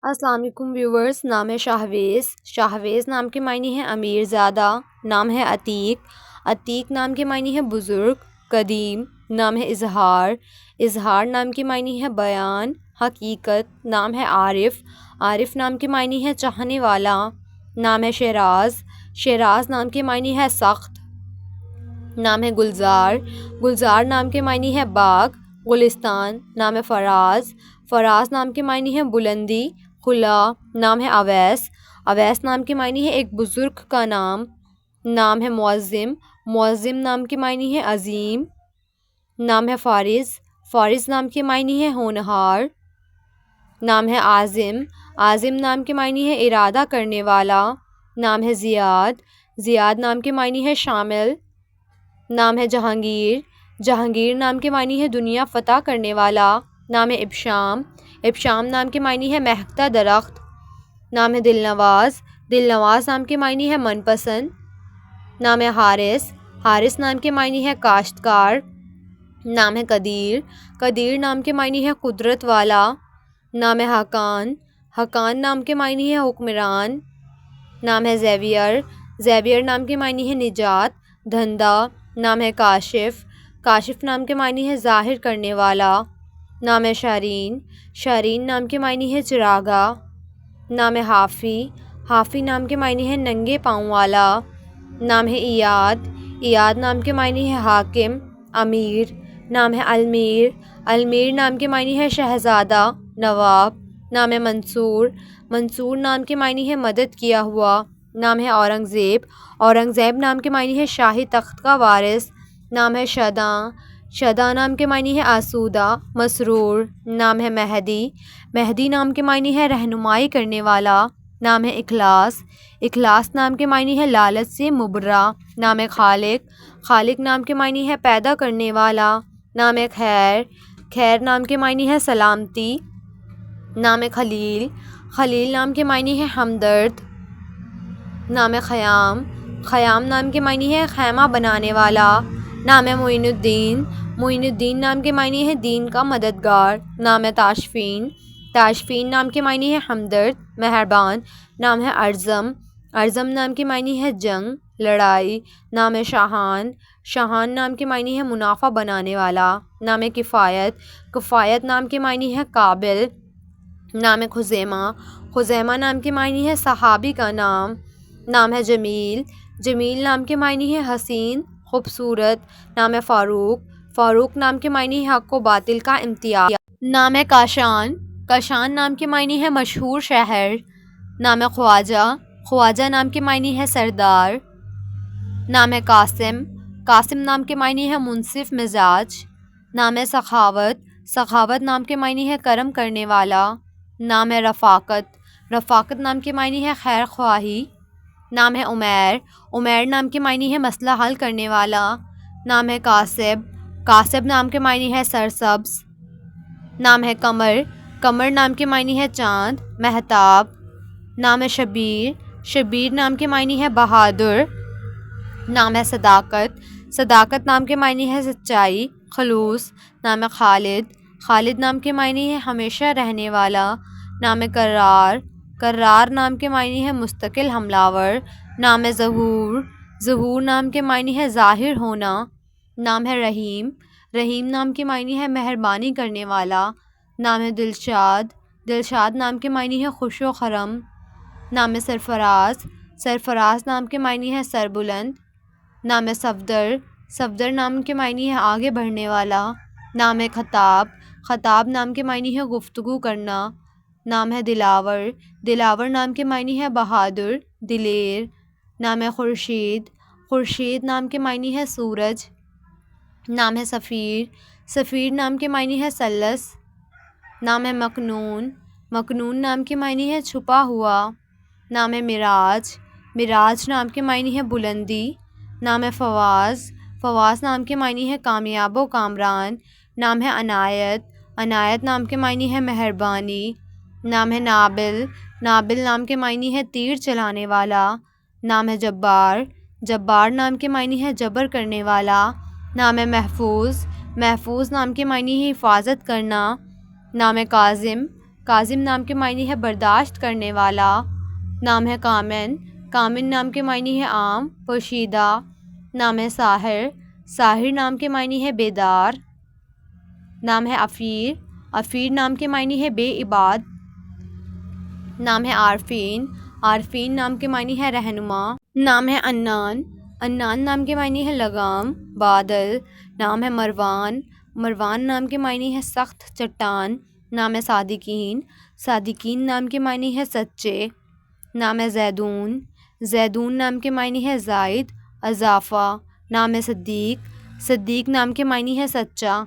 السلام علیکم ویورز، نام ہے شاہویز۔ شاہویز نام کے معنی ہے امیر زادہ، نام ہے عتیق۔ عتیق نام کے معنی ہے بزرگ، قدیم، نام ہے اظہار۔ اظہار نام کے معنی ہے بیان، حقیقت، نام ہے عارف۔ عارف نام کے معنی ہے چاہنے والا، نام ہے شیراز۔ شیراز نام کے معنی ہے سخت، نام ہے گلزار۔ گلزار نام کے معنی ہے باغ، گلستان، نام ہے فراز۔ فراز نام کے معنی ہے بلندی، کھلا، نام ہے اویس۔ اویس نام کے معنی ہے ایک بزرگ کا نام ہے معظم۔ معظم نام کے معنی ہے عظیم، نام ہے فارز۔ فارز نام کے معنی ہے ہونہار، نام ہے عازم۔ عازم نام کے معنی ہے ارادہ کرنے والا، نام ہے زیاد۔ زیاد نام کے معنی ہے شامل، نام ہے جہانگیر۔ جہانگیر نام کے معنی ہے دنیا فتح کرنے والا، نام ہے ابشام۔ ابشام نام کے معنی ہے مہکتا درخت، نام ہے دل نواز۔ دل نواز نام کے معنی ہے من پسند، نام ہے حارث۔ حارث نام کے معنی ہے کاشتکار، نام ہے قدیر۔ قدیر نام کے معنی ہے قدرت والا، نام ہے حقان۔ حقان نام کے معنی ہے حکمران، نام ہے زیویر۔ زیویر نام کے معنی ہے نجات، دھندا، نام ہے کاشف۔ کاشف نام کے معنی ہے ظاہر کرنے والا، نام ہے شارین۔ شارین نام کے معنی ہے چراغاں، نام ہے حافی۔ حافی نام کے معنی ہے ننگے پاؤں والا، نام ہے ایاد۔ ایاد نام کے معنی ہے حاکم، امیر، نام ہے المیر۔ المیر نام کے معنی ہے شہزادہ، نواب، نام ہے منصور۔ منصور نام کے معنی ہے مدد کیا ہوا، نام ہے اورنگزیب۔ اورنگزیب نام کے معنی ہے شاہی تخت کا وارث، نام ہے شداں۔ شداں نام کے معنی ہے آسودہ، مسرور، نام ہے مہدی۔ مہدی نام کے معنی ہے رہنمائی کرنے والا، نام ہے اخلاص۔ اخلاص نام کے معنی ہے لالچ سے مبرا، نام ہے خالق۔ خالق نام کے معنی ہے پیدا کرنے والا، نام ہے خیر۔ خیر نام کے معنی ہے سلامتی، نام ہے خلیل۔ خلیل نام کے معنی ہے ہمدرد، نام ہے خیام۔ خیام نام کے معنی ہے خیمہ بنانے والا، نام ہے معین الدین۔ معین الدین نام کے معنی ہے دین کا مددگار، نام ہے تاشفین۔ تاشفین نام کے معنی ہے ہمدرد، مہربان، نام ہے ارزم۔ ارزم نام کے معنی ہے جنگ، لڑائی، نام ہے شاہان۔ شاہان نام کے معنی ہے منافع بنانے والا، نام ہے کفایت۔ کفایت نام کے معنی ہے قابل، نام ہے خزیمہ۔ خزیمہ نام کے معنی ہے صحابی کا نام ہے جمیل۔ جمیل نام کے معنی ہے حسین، خوبصورت، نام ہے فاروق۔ فاروق نام کے معنی ہے حق و باطل کا امتیاز، نام ہے کاشان۔ کاشان نام کے معنی ہے مشہور شہر، نام ہے خواجہ۔ خواجہ نام کے معنی ہے سردار، نام ہے قاسم۔ قاسم نام کے معنی ہے منصف مزاج، نام ہے سخاوت۔ سخاوت نام کے معنی ہے کرم کرنے والا، نام ہے رفاقت۔ رفاقت نام کے معنی ہے خیر خواہی، نام ہے عمیر۔ عمیر نام کے معنی ہے مسئلہ حل کرنے والا، نام ہے کاسب۔ کاسب نام کے معنی ہے سرسبز، نام ہے قمر۔ قمر نام کے معنی ہے چاند، مہتاب، نام ہے شبیر۔ شبیر نام کے معنی ہے بہادر، نام ہے صداقت۔ صداقت نام کے معنی ہے سچائی، خلوص، نام ہے خالد۔ خالد نام کے معنی ہے ہمیشہ رہنے والا، نام ہے کرار۔ کرار نام کے معنی ہے مستقل حملہ ور، نام ہے ظہور۔ ظہور نام کے معنی ہے ظاہر ہونا، نام ہے رحیم۔ رحیم نام کے معنی ہے مہربانی کرنے والا، نام ہے دلشاد۔ دلشاد نام کے معنی ہے خوش و خرم، نام ہے سرفراز۔ سرفراز نام کے معنی ہے سربلند، نام ہے صفدر۔ صفدر نام کے معنی ہے آگے بڑھنے والا، نام ہے خطاب۔ خطاب نام کے معنی ہے گفتگو کرنا، نام ہے دلاور۔ دلاور نام کے معنی ہے بہادر، دلیر، نام ہے خورشید۔ خورشید نام کے معنی ہے سورج، نام ہے سفیر۔ سفیر نام کے معنی ہے ثلث، نام ہے مکنون۔ مکنون نام کے معنی ہے چھپا ہوا، نام ہے معراج۔ معراج نام کے معنی ہے بلندی، نام ہے فواز۔ فواز نام کے معنی ہے کامیاب و کامران، نام ہے عنایت۔ عنایت نام کے معنی ہے مہربانی، نام ہے نابل۔ نابل نام کے معنی ہے تیر چلانے والا، نام ہے جبار۔ جبار نام کے معنی ہے جبر کرنے والا، نام ہے محفوظ۔ محفوظ نام کے معنی ہے حفاظت کرنا، نام ہے کاظم۔ کاظم نام کے معنی ہے برداشت کرنے والا، نام ہے کامن، کامن نام کے معنی ہے عام، پوشیدہ، نام ہے ساحر، ساحر نام کے معنی ہے بیدار، نام ہے عفیر، عفیر نام کے معنی ہے بے عباد، نام ہے عارفین، عارفین نام کے معنی ہے رہنما، نام ہے عنان، عنان نام کے معنی ہے لگام، بادل، نام ہے مروان، مروان نام کے معنی ہے سخت چٹان، نام ہے صادقین، صادقین نام کے معنی ہے سچے، نام ہے زیدون، زیدون نام کے معنی ہے زائد، اضافہ، نام ہے صدیق، صدیق نام کے معنی ہے سچا۔